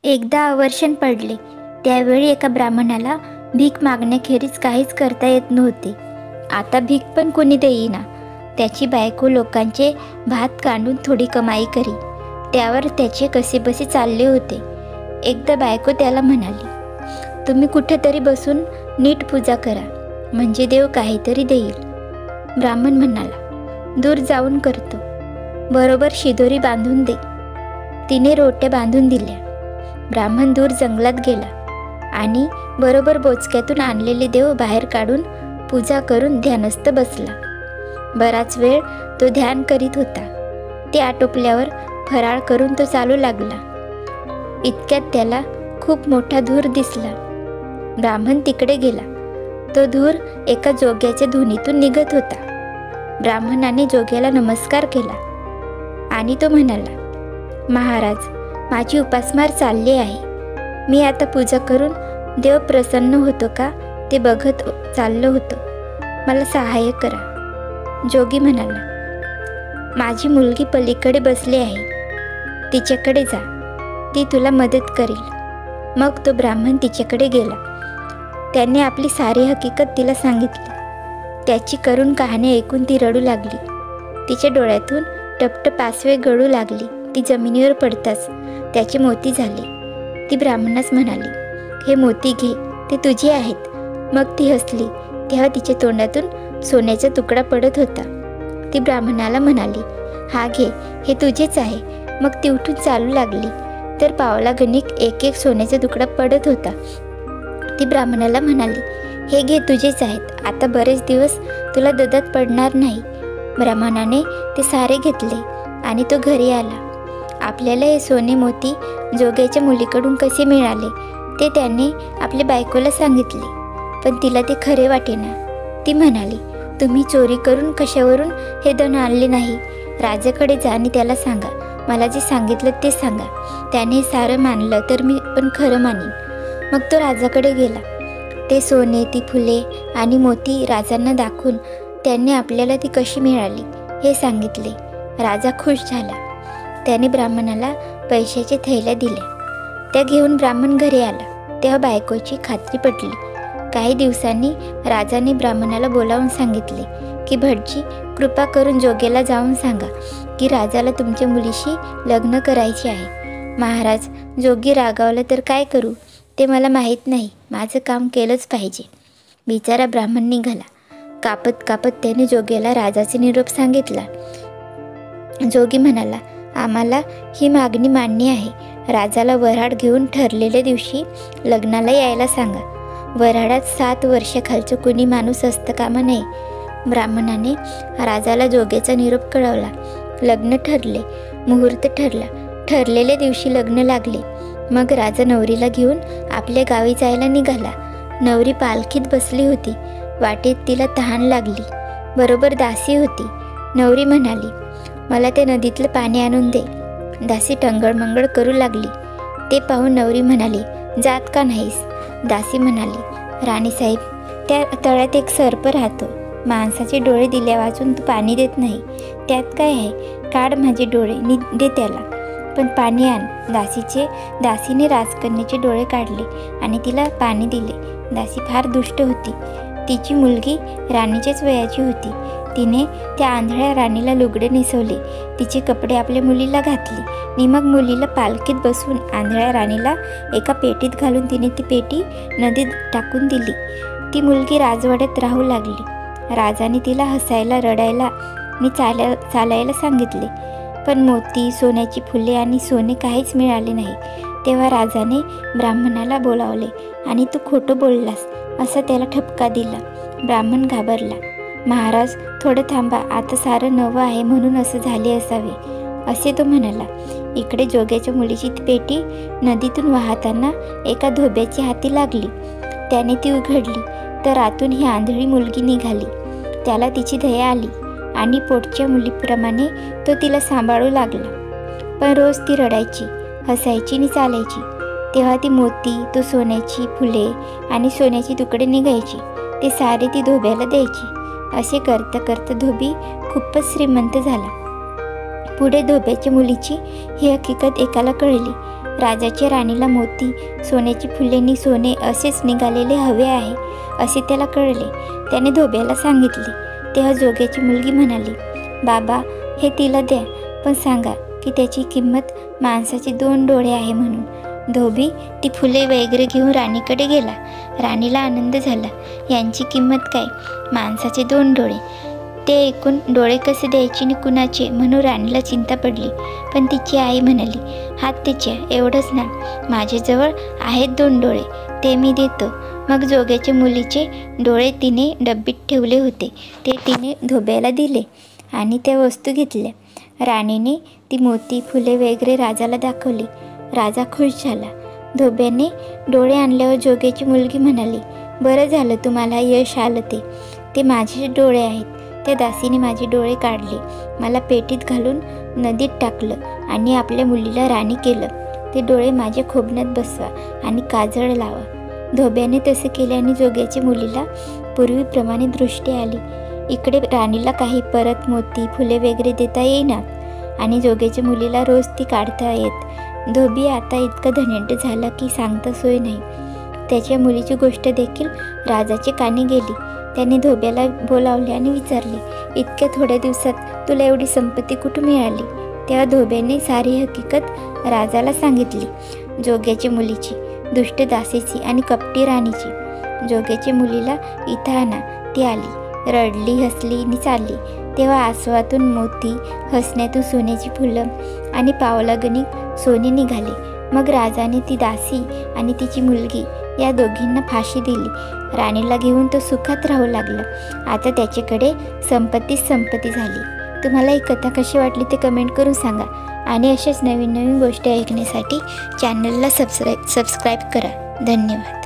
एकदा अवर्षण पडले. त्यावेळी एका ब्राह्मणाला भीक मागण्याखेरीज काहीच करता येत नव्हते. आता भीक पण कोणी देईना. त्याची बायको लोकांचे भात काढून थोडी कमाई करी. त्यावर त्याचे कसेबसे चालले होते. एकदा बायको त्याला म्हणाली, तुम्ही कुठेतरी बसून नीट पूजा करा, म्हणजे देव काहीतरी देईल. ब्राह्मण म्हणाला, दूर जाऊन करतो. बरोबर शिदोरी बांधून दे. तिने रोट्या बांधून दिल्या. ब्राह्मण दूर जंगलात गेला आणि बरोबर बोचक्यातून आणलेले देव बाहेर काढून पूजा करून ध्यानस्थ बसला. बराच वेळ तो ध्यान करीत होता. ते आटोपल्यावर फराळ करून तो चालू लागला. इतक्यात त्याला खूप मोठा धूर दिसला. ब्राह्मण तिकडे गेला. तो धूर एका जोग्याच्या धुनीतून निघत होता. ब्राह्मणाने जोग्याला नमस्कार केला आणि तो म्हणाला, महाराज, माझी उपासमार चालली आहे. मी आता पूजा करून देव प्रसन्न होतो का ते बघत चाललो होतो. मला सहाय्य करा. जोगी म्हणाला, माझी मुलगी पलीकडे बसली आहे. तिच्याकडे जा, ती तुला मदत करेल. मग तो ब्राह्मण तिच्याकडे गेला. त्याने आपली सारी हकीकत तिला सांगितली. त्याची करुण कहाणी ऐकून ती रडू लागली. तिच्या डोळ्यातून टपटप आसवे गळू लागली. ती जमिनीवर पडताच त्याचे मोती झाले. ती ब्राह्मणास म्हणाली, हे मोती घे, ते तुझे आहेत. मग ती हसली तेव्हा तिच्या तोंडातून सोन्याचा तुकडा पडत होता. ती ब्राह्मणाला म्हणाली, हा घे, हे तुझेच आहे. मग ती उठून चालू लागली तर पावला गणिक एक एक सोन्याचा तुकडा पडत होता. ती ब्राह्मणाला म्हणाली, हे घे, तुझेच आहेत. आता बरेच दिवस तुला ददात पडणार नाही. ब्राह्मणाने ते सारे घेतले आणि तो घरी आला. आपल्याला हे सोने मोती जोग्याच्या मुलीकडून कसे मिळाले ते त्याने आपल्या बायकोला सांगितले. पण तिला ते खरे वाटेना. ती म्हणाली, तुम्ही चोरी करून कशावरून हे धन आणले नाही. राजाकडे जा आणि त्याला सांगा, मला जे सांगितलं ते सांगा. त्याने सारं मानलं तर मी पण खरं मानेन. मग तो राजाकडे गेला. ते सोने, ती फुले आणि मोती राजांना दाखवून त्यांनी आपल्याला ती कशी मिळाली हे सांगितले. राजा खुश झाला. त्याने ब्राह्मणाला पैशाच्या थैल्या दिल्या. त्या घेऊन ब्राह्मण घरी आला तेव्हा बायकोची खात्री पटली. काही दिवसांनी राजाने ब्राह्मणाला बोलावून सांगितले की भटजी, कृपा करून जोग्याला जाऊन सांगा की राजाला तुमच्या मुलीशी लग्न करायचे आहे. महाराज, जोगी रागावला तर काय करू ते मला माहीत नाही. माझं काम केलंच पाहिजे. बिचारा ब्राह्मण निघाला. कापत कापत त्याने जोग्याला राजाचे निरोप सांगितला. जोगी म्हणाला, आम्हाला ही मागणी मान्य आहे. राजाला वऱ्हाड घेऊन ठरलेल्या दिवशी लग्नाला यायला सांगा. वऱ्हाडात 7 वर्षाखालचं कुणी माणूस असतं कामा नये. ब्राह्मणाने राजाला जोग्याचा निरोप कळवला. लग्न ठरले. मुहूर्त ठरला. ठरलेल्या दिवशी लग्न लागले. मग राजा नवरीला घेऊन आपल्या गावी जायला निघाला. नवरी पालखीत बसली होती. वाटेत तिला तहान लागली. बरोबर दासी होती. नवरी म्हणाली, मला त्या नदीतलं पाणी आणून दे. दासी टंगळमंगळ करू लागली. ते पाहून नवरी म्हणाली, जात का नाहीस? दासी म्हणाली, राणीसाहेब, त्या तळ्यात एक सर्प राहतो. माणसाचे डोळे दिल्या वाचून तू पाणी देत नाही. त्यात काय आहे? काढ माझे डोळे, दे त्याला, पण पाणी आण. दासीने राजकन्याचे डोळे काढले आणि तिला पाणी दिले. दासी फार दुष्ट होती. तिची मुलगी राणीच्याच वयाची होती. तिने त्या आंधळ्या राणीला लुगडे नेसवले. तिचे कपडे आपल्या मुलीला घातले आणि मग मुलीला पालखीत बसून आंधळ्या राणीला एका पेटीत घालून तिने ती पेटी नदीत टाकून दिली. ती मुलगी राजवाड्यात राहू लागली. राजाने तिला हसायला, रडायला आणि चालायला सांगितले. पण मोती, सोन्याची फुले आणि सोने काहीच मिळाले नाही. तेव्हा राजाने ब्राह्मणाला बोलावले आणि तू खोटं बोललास असा त्याला ठपका दिला. ब्राह्मण घाबरला. महाराज, थोडं थांबा, आता सारं नवं आहे म्हणून असं झाले असावे असे तो म्हणाला. इकडे जोग्याच्या मुलीची पेटी नदीतून वाहताना एका धोब्याची हाती लागली. त्याने ती उघडली तर आतून ही आंधळी मुलगी निघाली. त्याला तिची दया आली आणि पोटच्या मुलीप्रमाणे तो तिला सांभाळू लागला. पण रोज ती रडायची, हसायची आणि चालायची. तेव्हा ती मोती, तो सोन्याची फुले आणि सोन्याचे तुकडे निघायचे. ते सारे ती धोब्याला द्यायची. असे करता करता धोबी खूपच श्रीमंत झाला. पुढे धोब्याच्या मुलीची ही हकीकत एकाला कळली राजाच्या राणीला मोती, सोन्याची फुलेनी सोने असेच निघालेले हवे आहे असे त्याला कळले. त्याने धोब्याला सांगितले. तेव्हा जोग्याची मुलगी म्हणाली, बाबा हे तिला द्या, पण सांगा की त्याची किंमत माणसाचे 2 डोळे आहे म्हणून. धोबी ती फुले वगैरे घेऊन राणीकडे गेला. राणीला आनंद झाला. यांची किंमत काय, माणसाचे 2 डोळे. ते ऐकून डोळे कसे द्यायचे आणि कुणाचे म्हणून राणीला चिंता पडली. पण तिची आई म्हणाली, हात तिच्या, एवढंच ना, माझ्याजवळ आहेत 2 डोळे, ते मी देतो. मग जोग्याच्या मुलीचे डोळे तिने डब्बीत ठेवले होते ते तिने धोब्याला दिले आणि त्या वस्तू घेतल्या. राणीने ती मोती, फुले वगैरे राजाला दाखवली. राजा खुश झाला. धोब्याने डोळे आणल्यावर जोग्याची मुलगी म्हणाली, बरं झालं तुम्हाला यश आलं. ते माझे डोळे आहेत. त्या दासीने माझे डोळे काढले, मला पेटीत घालून नदीत टाकलं आणि आपल्या मुलीला राणी केलं. ते डोळे माझ्या खोबण्यात बसवा आणि काजळ लावा. धोब्याने तसे केले आणि जोग्याच्या मुलीला पूर्वीप्रमाणे दृष्टी आली. इकडे राणीला काही परत मोती, फुले वगैरे देता येईनात आणि जोग्याच्या मुलीला रोज ती काढता येत. धोबी आता इतका धनंजय झाला की सांगता सोय नाही. त्याच्या मुलीची गोष्ट देखील राजाच्या कानी गेली. त्याने धोब्याला बोलावले आणि विचारले, इतक्या थोड्या दिवसात तुला एवढी संपत्ती कुठून मिळाली? तेव्हा धोब्याने सारी हकीकत राजाला सांगितली, जोग्याच्या मुलीची, दुष्ट दासीची आणि कपटी राणीची. जोग्याच्या मुलीला इथं आणा. ती आली, रडली, हसली आणि चालली. तेव्हा आसवातून मोती, हसण्यातून सोन्याची फुलं आणि पावलागणिक सोने निघाले. मग राजाने ती दासी आणि तिची मुलगी या दोघींना फाशी दिली. राणीला घेऊन तो सुखात राहू लागला. आता त्याच्याकडे संपत्तीच संपत्ती झाली. तुम्हाला ही कथा कशी वाटली ते कमेंट करून सांगा आणि अशाच नवीन नवीन गोष्टी ऐकण्यासाठी चॅनलला सबस्क्राईब करा. धन्यवाद.